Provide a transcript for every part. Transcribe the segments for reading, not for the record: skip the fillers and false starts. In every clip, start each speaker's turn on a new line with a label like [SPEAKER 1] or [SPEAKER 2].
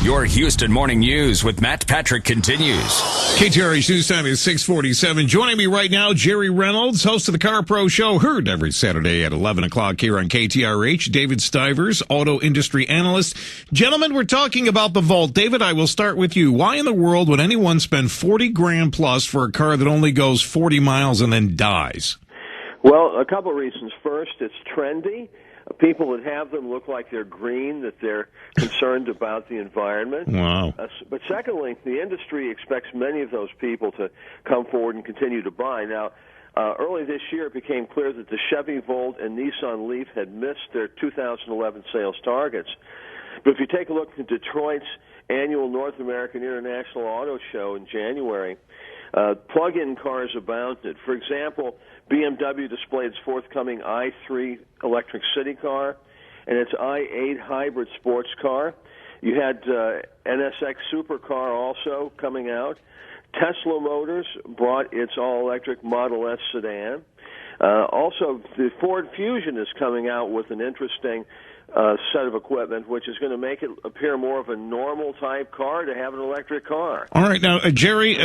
[SPEAKER 1] Your Houston Morning News with Matt Patrick continues.
[SPEAKER 2] KTRH News Time is 6:47. Joining me right now, Jerry Reynolds, host of the Car Pro Show, heard every Saturday at 11 o'clock here on KTRH. David Stivers, auto industry analyst. Gentlemen, we're talking about the Volt. David, I will start with you. Why in the world would anyone spend 40 grand plus for a car that only goes 40 miles and then dies?
[SPEAKER 3] Well, a couple of reasons. First, it's trendy. People that have them look like they're green, that they're concerned about the environment.
[SPEAKER 2] Wow.
[SPEAKER 3] But secondly, the industry expects many of those people to come forward and continue to buy. Now, early this year, it became clear that the Chevy Volt and Nissan Leaf had missed their 2011 sales targets. But if you take a look at Detroit's annual North American International Auto Show in January, plug-in cars abounded. For example, BMW displayed its forthcoming i3 electric city car and its i8 hybrid sports car. You had NSX supercar also coming out. Tesla Motors brought its all-electric Model S sedan. Also, the Ford Fusion is coming out with an interesting set of equipment, which is going to make it appear more of a normal-type car to have an electric car.
[SPEAKER 2] All right. Now, Jerry,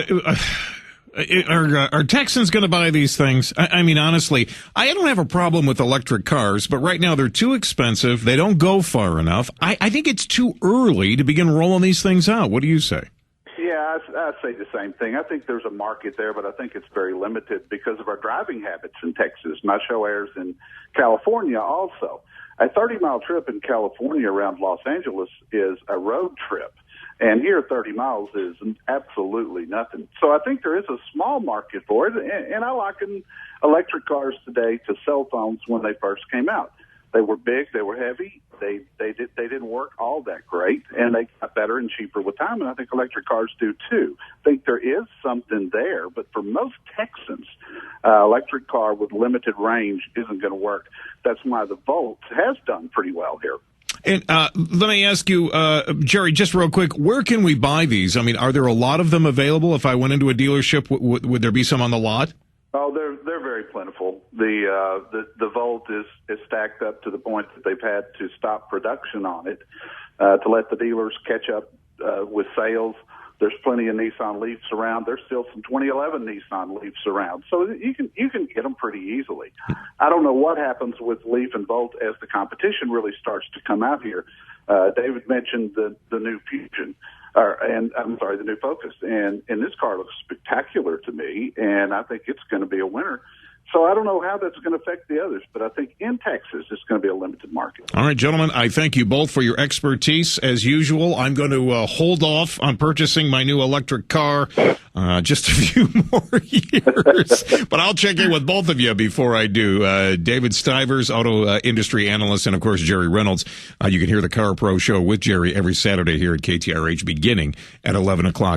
[SPEAKER 2] are Texans going to buy these things? I mean, honestly, I don't have a problem with electric cars, but right now they're too expensive. They don't go far enough. I think it's too early to begin rolling these things out. What do you say?
[SPEAKER 4] Yeah, I say the same thing. I think there's a market there, but I think it's very limited because of our driving habits in Texas. My show airs in California also. A 30-mile trip in California around Los Angeles is a road trip. And here, 30 miles is absolutely nothing. So I think there is a small market for it, and I liken electric cars today to cell phones when they first came out. They were big, they were heavy, they didn't work all that great, and they got better and cheaper with time, and I think electric cars do too. I think there is something there, but for most Texans, electric car with limited range isn't going to work. That's why the Volt has done pretty well here.
[SPEAKER 2] And let me ask you, Jerry, just real quick, where can we buy these? I mean, are there a lot of them available? If I went into a dealership, would there be some on the lot?
[SPEAKER 4] Oh, they're very plentiful. The Volt is stacked up to the point that they've had to stop production on it to let the dealers catch up with sales. There's plenty of Nissan Leafs around. There's still some 2011 Nissan Leafs around, so you can get them pretty easily. I don't know what happens with Leaf and Volt as the competition really starts to come out here. David mentioned the new Fusion, the new Focus, and this car looks spectacular to me, and I think it's going to be a winner. So I don't know how that's going to affect the others, but I think in Texas it's going to be a limited market.
[SPEAKER 2] All right, gentlemen, I thank you both for your expertise. As usual, I'm going to hold off on purchasing my new electric car just a few more years. But I'll check in with both of you before I do. David Stivers, auto industry analyst, and, of course, Jerry Reynolds. You can hear the Car Pro Show with Jerry every Saturday here at KTRH beginning at 11 o'clock.